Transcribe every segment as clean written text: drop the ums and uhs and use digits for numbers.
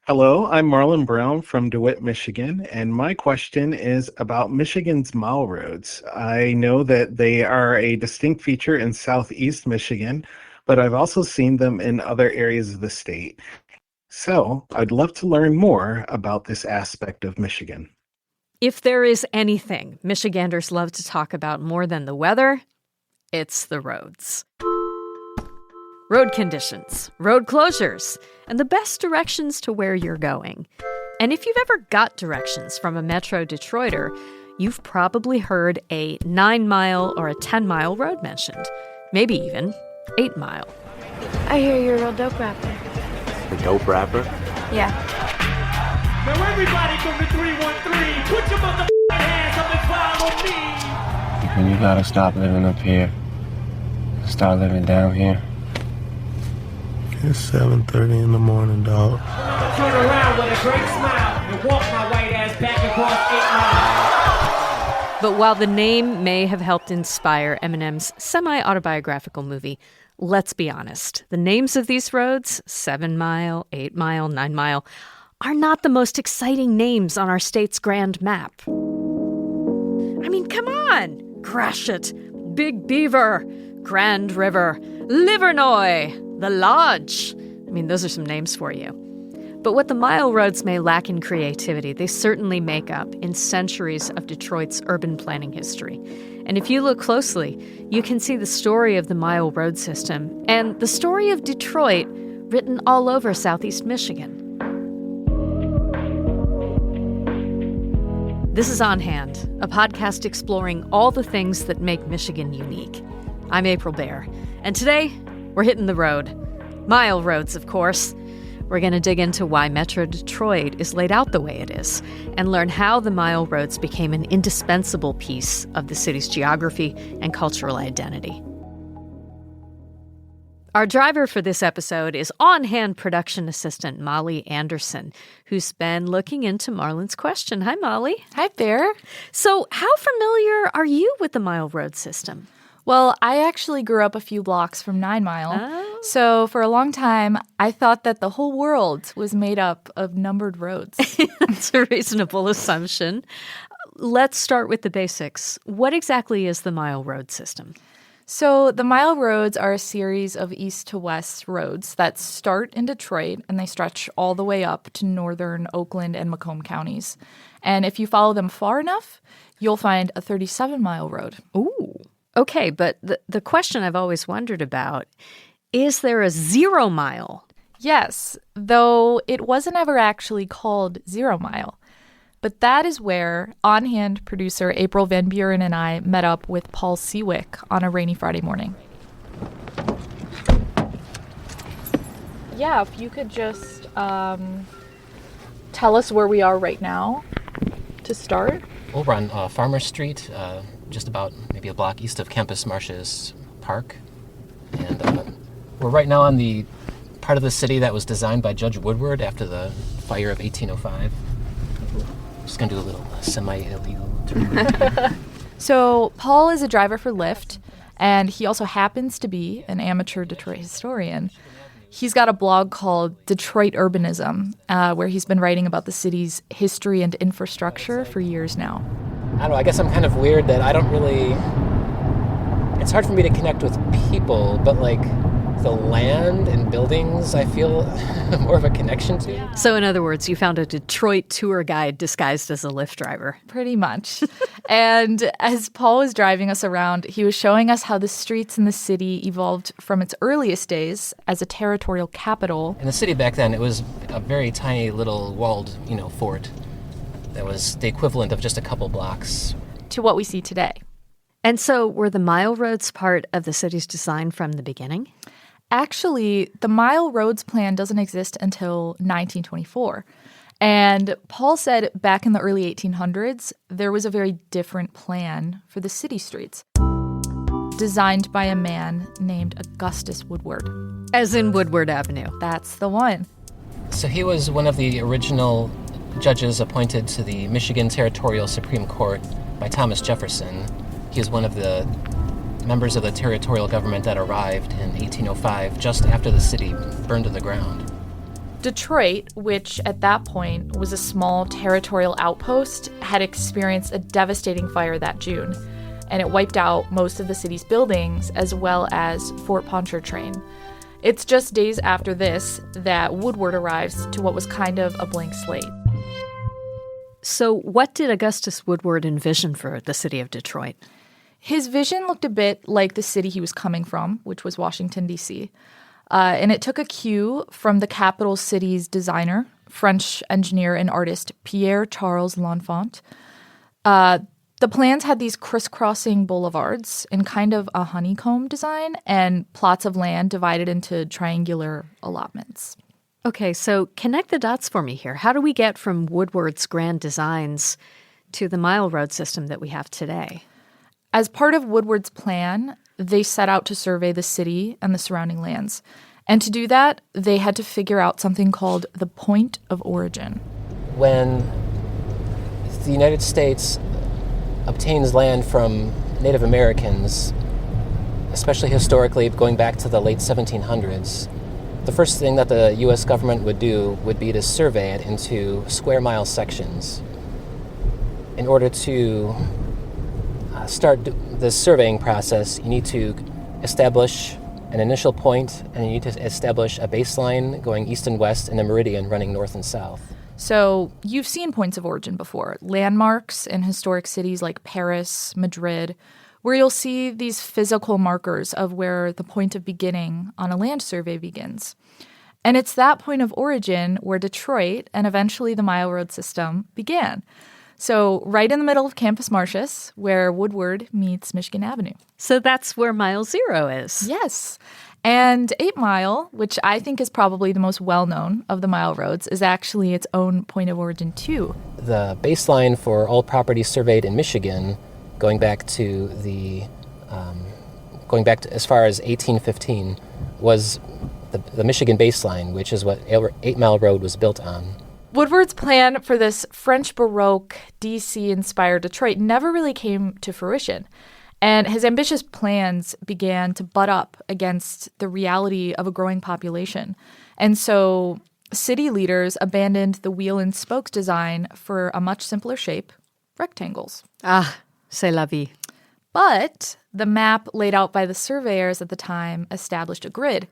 Hello, I'm Marlon Brown from DeWitt, Michigan, and my question is about Michigan's mile roads. I know that they are a distinct feature in Southeast Michigan, but I've also seen them in other areas of the state. So I'd love to learn more about this aspect of Michigan. If there is anything Michiganders love to talk about more than the weather, it's the roads. Road conditions, road closures, and the best directions to where you're going. And if you've ever got directions from a Metro Detroiter, you've probably heard a 9-mile or a 10-mile road mentioned. Maybe even 8-mile. I hear you're a real dope rapper. A dope rapper? Yeah. Now everybody from the 313, put your motherfucking hands up and follow me. When you gotta stop living up here, start living down here. It's 7:30 in the morning, dog. I'm gonna turn around with a great smile and walk my white ass back across 8 miles. But while the name may have helped inspire Eminem's semi-autobiographical movie, let's be honest, the names of these roads, 7-mile, 8-mile, 9-mile, are not the most exciting names on our state's grand map. I mean, come on! Gratiot, Big Beaver, Grand River, Livernois, The Lodge. I mean, those are some names for you. But what the mile roads may lack in creativity, they certainly make up in centuries of Detroit's urban planning history. And if you look closely, you can see the story of the mile road system and the story of Detroit written all over Southeast Michigan. This is On Hand, a podcast exploring all the things that make Michigan unique. I'm April Baer, and today we're hitting the road. Mile roads, of course. We're going to dig into why Metro Detroit is laid out the way it is and learn how the mile roads became an indispensable piece of the city's geography and cultural identity. Our driver for this episode is on-hand production assistant Molly Anderson, who's been looking into Marlon's question. Hi, Molly. Hi, Bear. So how familiar are you with the mile road system? Well, I actually grew up a few blocks from 9 Mile. Oh. So for a long time, I thought that the whole world was made up of numbered roads. That's a reasonable assumption. Let's start with the basics. What exactly is the mile road system? So the mile roads are a series of east to west roads that start in Detroit and they stretch all the way up to northern Oakland and Macomb counties. And if you follow them far enough, you'll find a 37-mile road. Ooh. Okay, but the question I've always wondered about, is there a 0 mile? Yes, though it wasn't ever actually called 0 Mile. But that is where on-hand producer April Van Buren and I met up with Paul Seawick on a rainy Friday morning. Yeah, if you could just tell us where we are right now to start. We're on Farmer Street, just about maybe a block east of Campus Marsh's Park. And we're right now on the part of the city that was designed by Judge Woodward after the fire of 1805. Just going to do a little semi-illegal turn. So Paul is a driver for Lyft, and he also happens to be an amateur Detroit historian. He's got a blog called Detroit Urbanism, where he's been writing about the city's history and infrastructure for years now. I don't know, I guess I'm kind of weird that I don't really... It's hard for me to connect with people, but like the land and buildings I feel more of a connection to. So in other words, you found a Detroit tour guide disguised as a Lyft driver. Pretty much. And as Paul was driving us around, he was showing us how the streets in the city evolved from its earliest days as a territorial capital. In the city back then, it was a very tiny little walled, fort that was the equivalent of just a couple blocks. To what we see today. And so were the mile roads part of the city's design from the beginning? Actually, the mile roads plan doesn't exist until 1924. And Paul said back in the early 1800s, there was a very different plan for the city streets, designed by a man named Augustus Woodward. As in Woodward Avenue. That's the one. So he was one of the original judges appointed to the Michigan Territorial Supreme Court by Thomas Jefferson. He was one of the members of the territorial government that arrived in 1805, just after the city burned to the ground. Detroit, which at that point was a small territorial outpost, had experienced a devastating fire that June, and it wiped out most of the city's buildings as well as Fort Pontchartrain. It's just days after this that Woodward arrives to what was kind of a blank slate. So what did Augustus Woodward envision for the city of Detroit? His vision looked a bit like the city he was coming from, which was Washington, D.C., and it took a cue from the capital city's designer, French engineer and artist Pierre-Charles L'Enfant. The plans had these crisscrossing boulevards in kind of a honeycomb design and plots of land divided into triangular allotments. Okay, so connect the dots for me here. How do we get from Woodward's grand designs to the mile road system that we have today? As part of Woodward's plan, they set out to survey the city and the surrounding lands. And to do that, they had to figure out something called the point of origin. When the United States obtains land from Native Americans, especially historically going back to the late 1700s, the first thing that the U.S. government would do would be to survey it into square mile sections. In order to start the surveying process, you need to establish an initial point, and you need to establish a baseline going east and west and a meridian running north and south. So you've seen points of origin before, landmarks in historic cities like Paris, Madrid, where you'll see these physical markers of where the point of beginning on a land survey begins. And it's that point of origin where Detroit and eventually the Mile Road system began. So right in the middle of Campus Martius, where Woodward meets Michigan Avenue. So that's where Mile Zero is. Yes. And 8 Mile, which I think is probably the most well-known of the mile roads, is actually its own point of origin too. The baseline for all properties surveyed in Michigan, going back to as far as 1815, was the Michigan baseline, which is what 8 Mile Road was built on. Woodward's plan for this French Baroque, DC-inspired Detroit never really came to fruition. And his ambitious plans began to butt up against the reality of a growing population. And so city leaders abandoned the wheel and spokes design for a much simpler shape, rectangles. Ah, c'est la vie. But the map laid out by the surveyors at the time established a grid.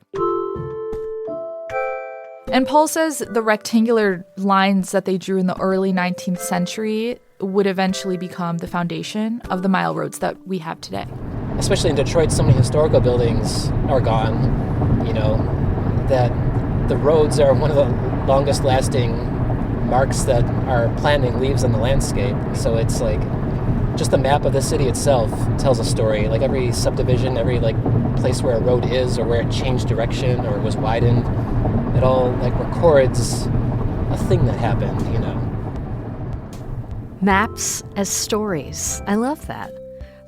And Paul says the rectangular lines that they drew in the early 19th century would eventually become the foundation of the mile roads that we have today. Especially in Detroit, so many historical buildings are gone, that the roads are one of the longest lasting marks that our planning leaves on the landscape. So it's like just the map of the city itself tells a story. Like every subdivision, every place where a road is or where it changed direction or was widened, it all records a thing that happened, Maps as stories. I love that.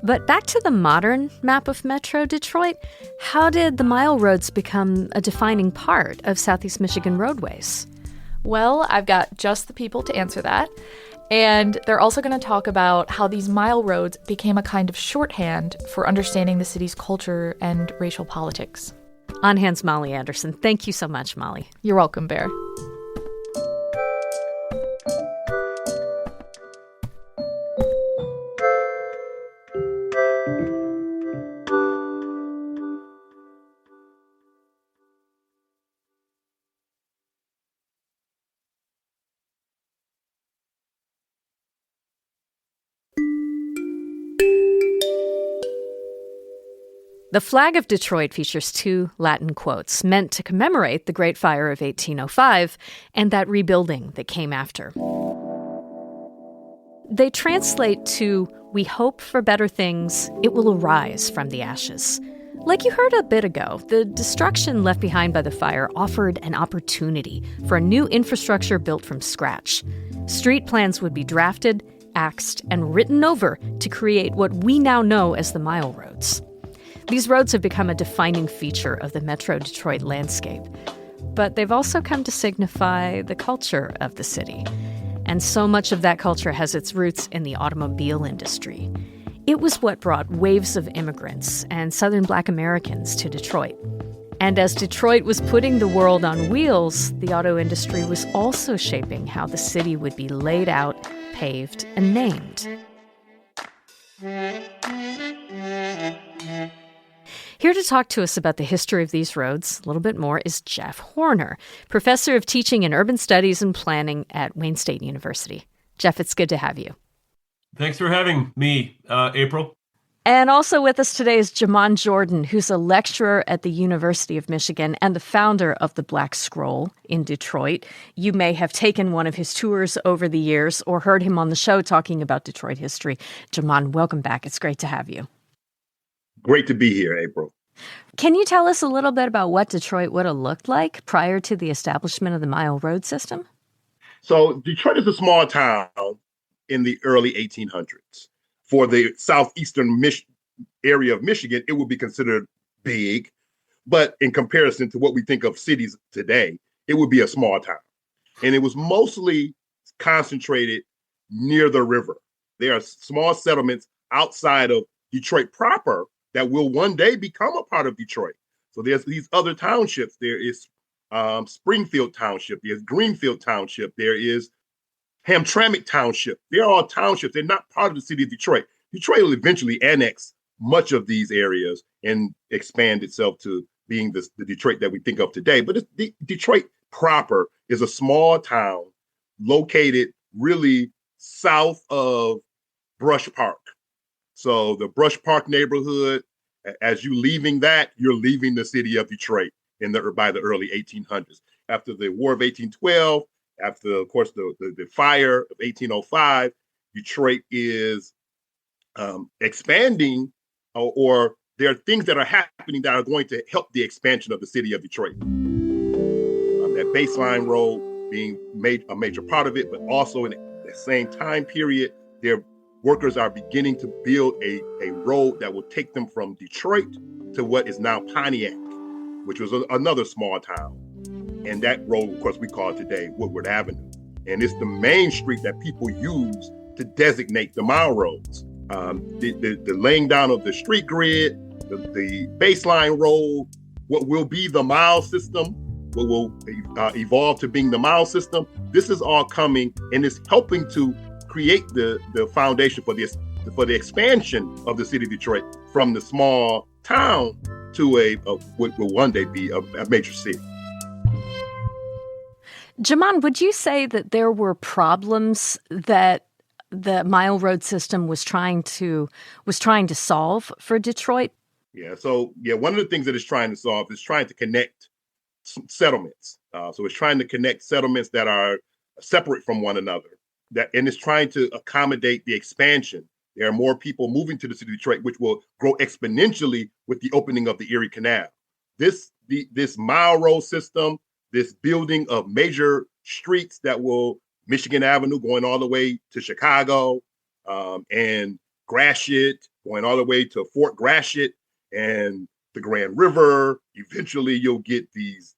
But back to the modern map of Metro Detroit, how did the mile roads become a defining part of Southeast Michigan roadways? Well, I've got just the people to answer that. And they're also going to talk about how these mile roads became a kind of shorthand for understanding the city's culture and racial politics. On Hand's Molly Anderson. Thank you so much, Molly. You're welcome, Bear. The flag of Detroit features 2 Latin quotes meant to commemorate the Great Fire of 1805 and that rebuilding that came after. They translate to, "We hope for better things, it will arise from the ashes." Like you heard a bit ago, the destruction left behind by the fire offered an opportunity for a new infrastructure built from scratch. Street plans would be drafted, axed, and written over to create what we now know as the mile roads. These roads have become a defining feature of the Metro Detroit landscape, but they've also come to signify the culture of the city. And so much of that culture has its roots in the automobile industry. It was what brought waves of immigrants and Southern Black Americans to Detroit. And as Detroit was putting the world on wheels, the auto industry was also shaping how the city would be laid out, paved, and named. Here to talk to us about the history of these roads a little bit more is Jeff Horner, professor of teaching in urban studies and planning at Wayne State University. Jeff, it's good to have you. Thanks for having me, April. And also with us today is Jamon Jordan, who's a lecturer at the University of Michigan and the founder of the Black Scroll in Detroit. You may have taken one of his tours over the years or heard him on the show talking about Detroit history. Jamon, welcome back. It's great to have you. Great to be here, April. Can you tell us a little bit about what Detroit would have looked like prior to the establishment of the Mile Road system? So Detroit is a small town in the early 1800s. For the southeastern area of Michigan, it would be considered big. But in comparison to what we think of cities today, it would be a small town. And it was mostly concentrated near the river. There are small settlements outside of Detroit proper that will one day become a part of Detroit. So there's these other townships. There is Springfield Township. There's Greenfield Township. There is Hamtramck Township. They're all townships. They're not part of the city of Detroit. Detroit will eventually annex much of these areas and expand itself to being the Detroit that we think of today. But Detroit proper is a small town located really south of Brush Park. So the Brush Park neighborhood, as you leaving that, you're leaving the city of Detroit by the early 1800s. After the War of 1812, after, of course, the fire of 1805, Detroit is expanding, or there are things that are happening that are going to help the expansion of the city of Detroit. That baseline road being a major part of it, but also in the same time period, their workers are beginning to build a road that will take them from Detroit to what is now Pontiac, which was another small town. And that road, of course, we call it today Woodward Avenue. And it's the main street that people use to designate the mile roads. The laying down of the street grid, the baseline road, what will be the mile system, what will evolve to being the mile system. This is all coming and it's helping to create the foundation for the expansion of the city of Detroit from the small town to what will one day be a major city. Jamon, would you say that there were problems that the Mile Road system was trying to solve for Detroit? Yeah. So one of the things that it's trying to solve is trying to connect settlements. So it's trying to connect settlements that are separate from one another. And it's trying to accommodate the expansion. There are more people moving to the city of Detroit, which will grow exponentially with the opening of the Erie Canal. This Mile Road system, this building of major streets that will Michigan Avenue going all the way to Chicago, and Gratiot going all the way to Fort Gratiot and the Grand River. Eventually, you'll get these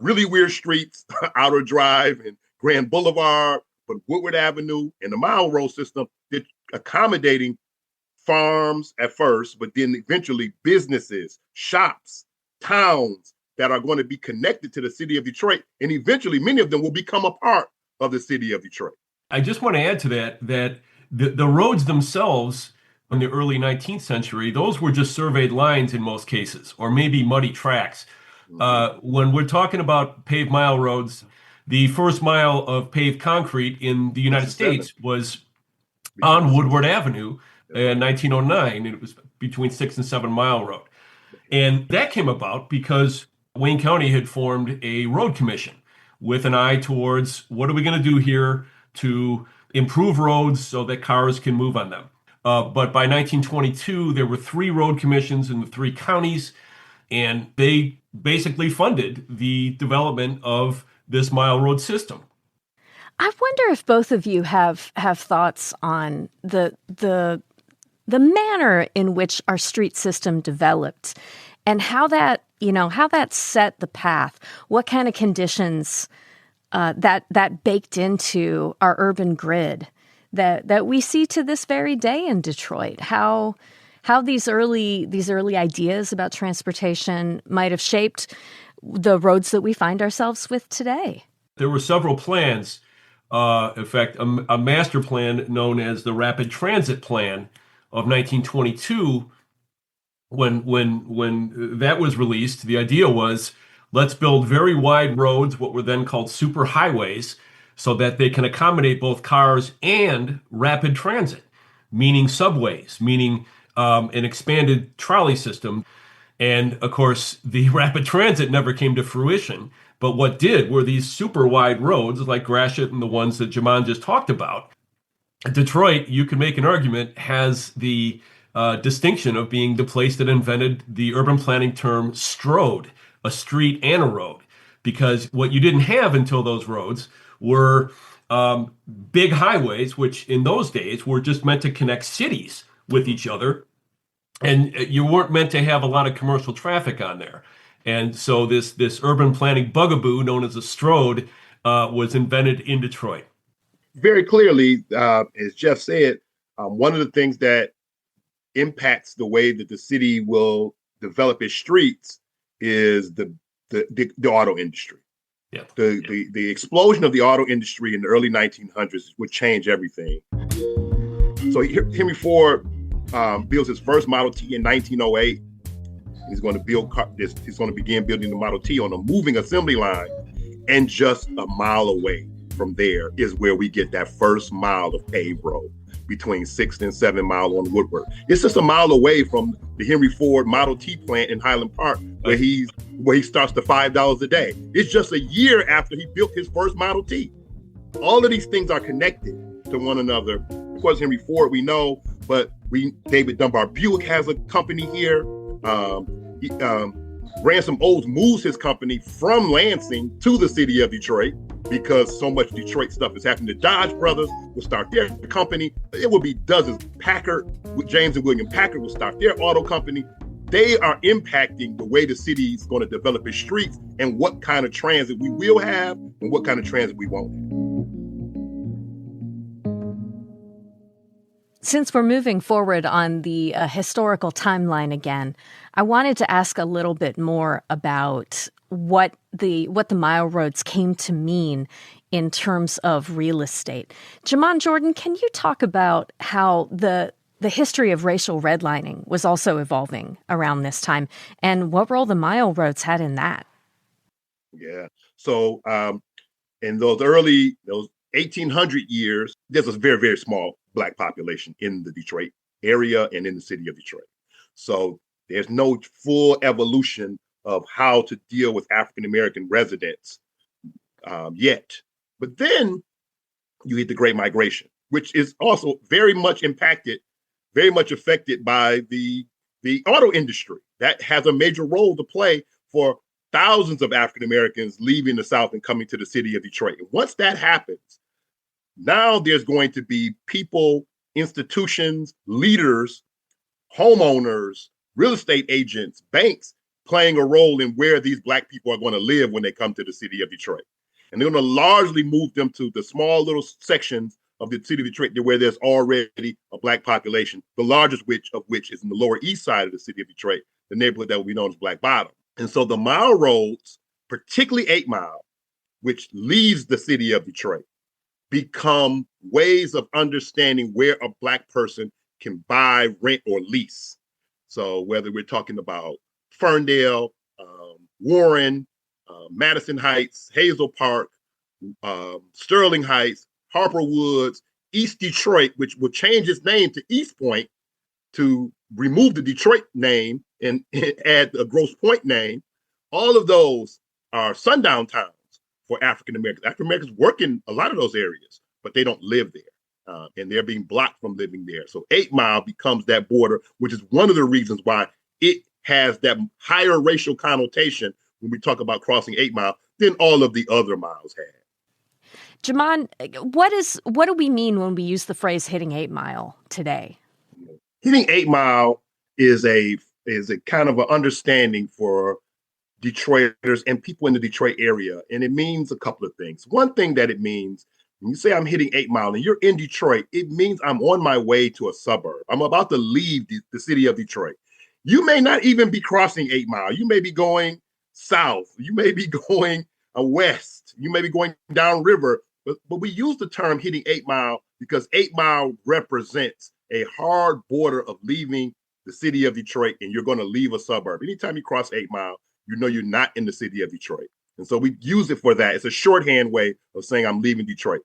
really weird streets, Outer Drive and Grand Boulevard, but Woodward Avenue and the Mile Road system, they're accommodating farms at first, but then eventually businesses, shops, towns that are going to be connected to the city of Detroit. And eventually, many of them will become a part of the city of Detroit. I just want to add to that the roads themselves in the early 19th century, those were just surveyed lines in most cases, or maybe muddy tracks. When we're talking about paved mile roads, the first mile of paved concrete in the United States was on Woodward Avenue in 1909. It was between 6 and 7 Mile Road. And that came about because Wayne County had formed a road commission with an eye towards what are we going to do here to improve roads so that cars can move on them. But by 1922, there were 3 road commissions in the 3 counties, and they basically funded the development of this mile road system. I wonder if both of you have thoughts on the manner in which our street system developed and how that set the path, what kind of conditions that baked into our urban grid that we see to this very day in Detroit. How how these early ideas about transportation might have shaped the roads that we find ourselves with today. There were several plans. In fact, a master plan known as the Rapid Transit Plan of 1922. When that was released, the idea was, let's build very wide roads, what were then called super highways, so that they can accommodate both cars and rapid transit, meaning subways, meaning an expanded trolley system. And of course, the rapid transit never came to fruition. But what did were these super wide roads like Gratiot and the ones that Jamon just talked about. Detroit, you can make an argument, has the distinction of being the place that invented the urban planning term strode, a street and a road. Because what you didn't have until those roads were big highways, which in those days were just meant to connect cities with each other. And you weren't meant to have a lot of commercial traffic on there. And so this urban planning bugaboo known as a strode was invented in Detroit. Very clearly, as Jeff said, one of the things that impacts the way that the city will develop its streets is the auto industry. Yeah. The explosion of the auto industry in the early 1900s would change everything. So Henry Ford builds his first Model T in 1908. He's going to He's going to begin building the Model T on a moving assembly line, and just a mile away from there is where we get that first mile of paved road between 6th and 7 Mile on Woodward. It's just a mile away from the Henry Ford Model T plant in Highland Park, where he starts the $5 a day. It's just a year after he built his first Model T. All of these things are connected to one another. Of course, Henry Ford, we know, but David Dunbar Buick has a company here. Ransom Olds moves his company from Lansing to the city of Detroit because so much Detroit stuff is happening. The Dodge brothers will start their company. It will be dozens. Packard, James and William Packard, will start their auto company. They are impacting the way the city is going to develop its streets and what kind of transit we will have and what kind of transit we won't have. Since we're moving forward on the historical timeline again, I wanted to ask a little bit more about what the mile roads came to mean in terms of real estate. Jamon Jordan, can you talk about how the history of racial redlining was also evolving around this time, and what role the mile roads had in that? Yeah. So in those 1800 years, there's a very, very small Black population in the Detroit area and in the city of Detroit. So there's no full evolution of how to deal with African-American residents yet. But then you hit the Great Migration, which is also very much affected by the auto industry. That has a major role to play for thousands of African-Americans leaving the South and coming to the city of Detroit. And once that happens, now there's going to be people, institutions, leaders, homeowners, real estate agents, banks playing a role in where these Black people are going to live when they come to the city of Detroit. And they're going to largely move them to the small little sections of the city of Detroit where there's already a Black population, the largest of which is in the Lower East Side of the city of Detroit, the neighborhood that will be known as Black Bottom. And so the mile roads, particularly 8 Mile, which leaves the city of Detroit, become ways of understanding where a Black person can buy, rent, or lease. So whether we're talking about Ferndale, Warren, Madison Heights, Hazel Park, Sterling Heights, Harper Woods, East Detroit, which will change its name to East Point to remove the Detroit name and add a Grosse Pointe name. All of those are sundown towns for African Americans. African Americans work in a lot of those areas, but they don't live there. And they're being blocked from living there. So 8 Mile becomes that border, which is one of the reasons why it has that higher racial connotation when we talk about crossing 8 Mile than all of the other miles had. Jamon, what do we mean when we use the phrase hitting 8 Mile today? Hitting 8 Mile is a kind of an understanding for Detroiters and people in the Detroit area. And it means a couple of things. One thing that it means When you say I'm hitting 8 Mile and you're in Detroit, it means I'm on my way to a suburb. I'm about to leave the city of Detroit. You may not even be crossing 8 Mile. You may be going south. You may be going west. You may be going downriver. But we use the term hitting 8 Mile because 8 Mile represents a hard border of leaving the city of Detroit, and you're going to leave a suburb. Anytime you cross 8 Mile, you know you're not in the city of Detroit. And so we use it for that. It's a shorthand way of saying I'm leaving Detroit.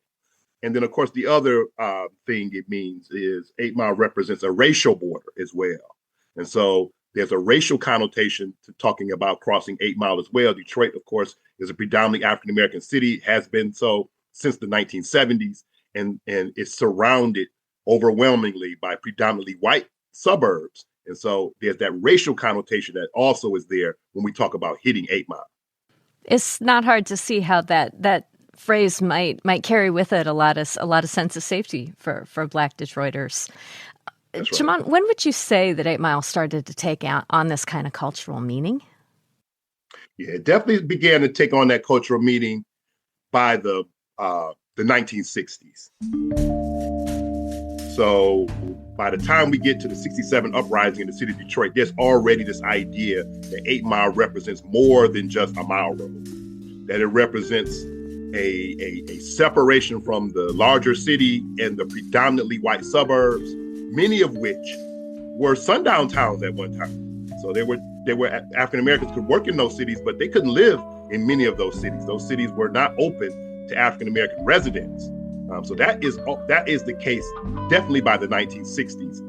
And then, of course, the other thing it means is 8 Mile represents a racial border as well. And so there's a racial connotation to talking about crossing 8 Mile as well. Detroit, of course, is a predominantly African-American city, has been so since the 1970s, and is surrounded overwhelmingly by predominantly white suburbs. And so there's that racial connotation that also is there when we talk about hitting 8 Mile. It's not hard to see how that phrase might carry with it a lot of sense of safety for Black Detroiters. That's right. Jamon, when would you say that 8 Mile started to take on this kind of cultural meaning? Yeah, it definitely began to take on that cultural meaning by the 1960s. So by the time we get to the 67 uprising in the city of Detroit, there's already this idea that 8 Mile represents more than just a mile road, that it represents a separation from the larger city and the predominantly white suburbs, many of which were sundown towns at one time. So they were African Americans could work in those cities, but they couldn't live in many of those cities. Those cities were not open to African American residents. So that is the case definitely by the 1960s.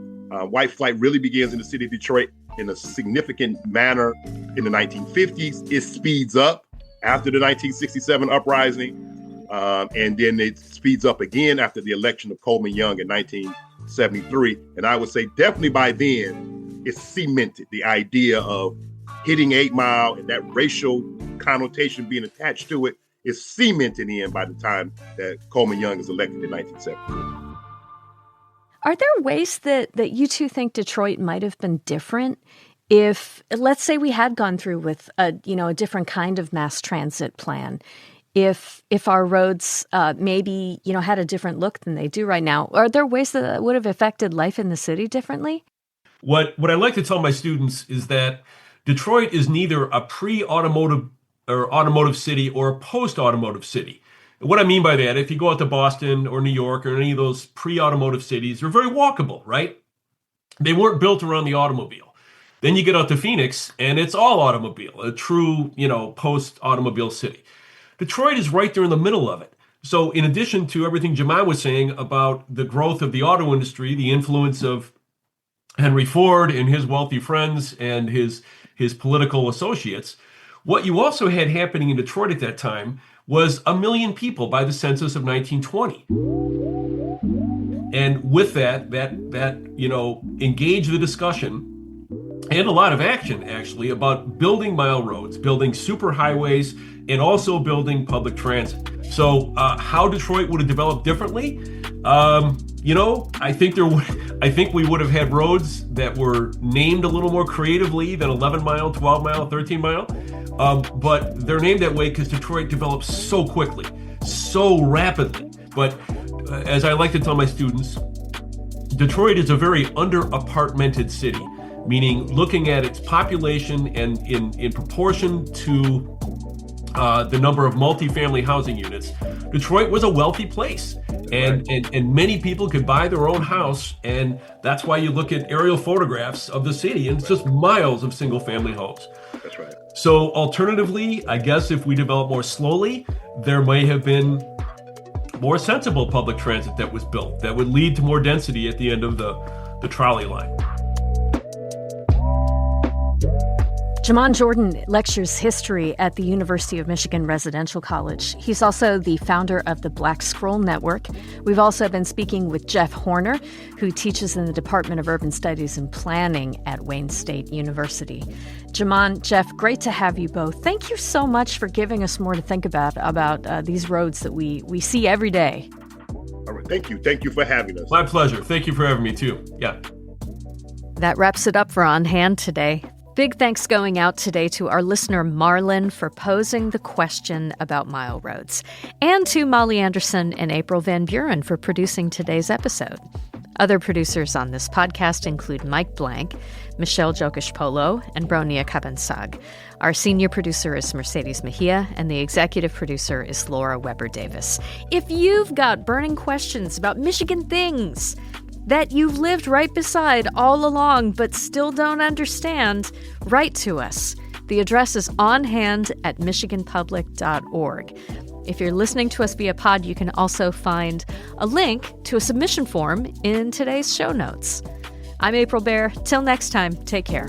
White flight really begins in the city of Detroit in a significant manner in the 1950s. It speeds up after the 1967 uprising, and then it speeds up again after the election of Coleman Young in 1973. And I would say definitely by then, it's cemented, the idea of hitting 8 Mile and that racial connotation being attached to it is cemented in by the time that Coleman Young is elected in 1973. Are there ways that you two think Detroit might have been different if, let's say, we had gone through with a different kind of mass transit plan? If our roads maybe had a different look than they do right now, are there ways that would have affected life in the city differently? What I like to tell my students is that Detroit is neither a pre-automotive or automotive city or a post-automotive city. What I mean by that, if you go out to Boston or New York or any of those pre-automotive cities, they're very walkable, right? They weren't built around the automobile. Then you get out to Phoenix and it's all automobile, a true, post-automobile city. Detroit is right there in the middle of it. So in addition to everything Jamon was saying about the growth of the auto industry, the influence of Henry Ford and his wealthy friends and his political associates, what you also had happening in Detroit at that time was 1 million people by the census of 1920. And with that engaged the discussion and a lot of action, actually, about building mile roads, building superhighways, and also building public transit. So how Detroit would have developed differently? I think we would have had roads that were named a little more creatively than 11 mile, 12 mile, 13 mile. But they're named that way because Detroit develops so quickly, so rapidly. But as I like to tell my students, Detroit is a very under-apartmented city, meaning looking at its population and in proportion to the number of multifamily housing units, Detroit was a wealthy place. And many people could buy their own house, and that's why you look at aerial photographs of the city, and it's just miles of single-family homes. That's right. So alternatively, I guess if we develop more slowly, there may have been more sensible public transit that was built that would lead to more density at the end of the trolley line. Jamon Jordan lectures history at the University of Michigan Residential College. He's also the founder of the Black Scroll Network. We've also been speaking with Jeff Horner, who teaches in the Department of Urban Studies and Planning at Wayne State University. Jamon, Jeff, great to have you both. Thank you so much for giving us more to think about these roads that we see every day. All right, thank you. Thank you for having us. My pleasure. Thank you for having me too. Yeah. That wraps it up for On Hand today. Big thanks going out today to our listener Marlon for posing the question about mile roads, and to Molly Anderson and April Van Buren for producing today's episode. Other producers on this podcast include Mike Blank, Michelle Jokish-Polo, and Bronia Kabansag. Our senior producer is Mercedes Mejia, and the executive producer is Laura Weber-Davis. If you've got burning questions about Michigan things that you've lived right beside all along but still don't understand, write to us. The address is onhand@michiganpublic.org. If you're listening to us via pod, you can also find a link to a submission form in today's show notes. I'm April Baer. Till next time, take care.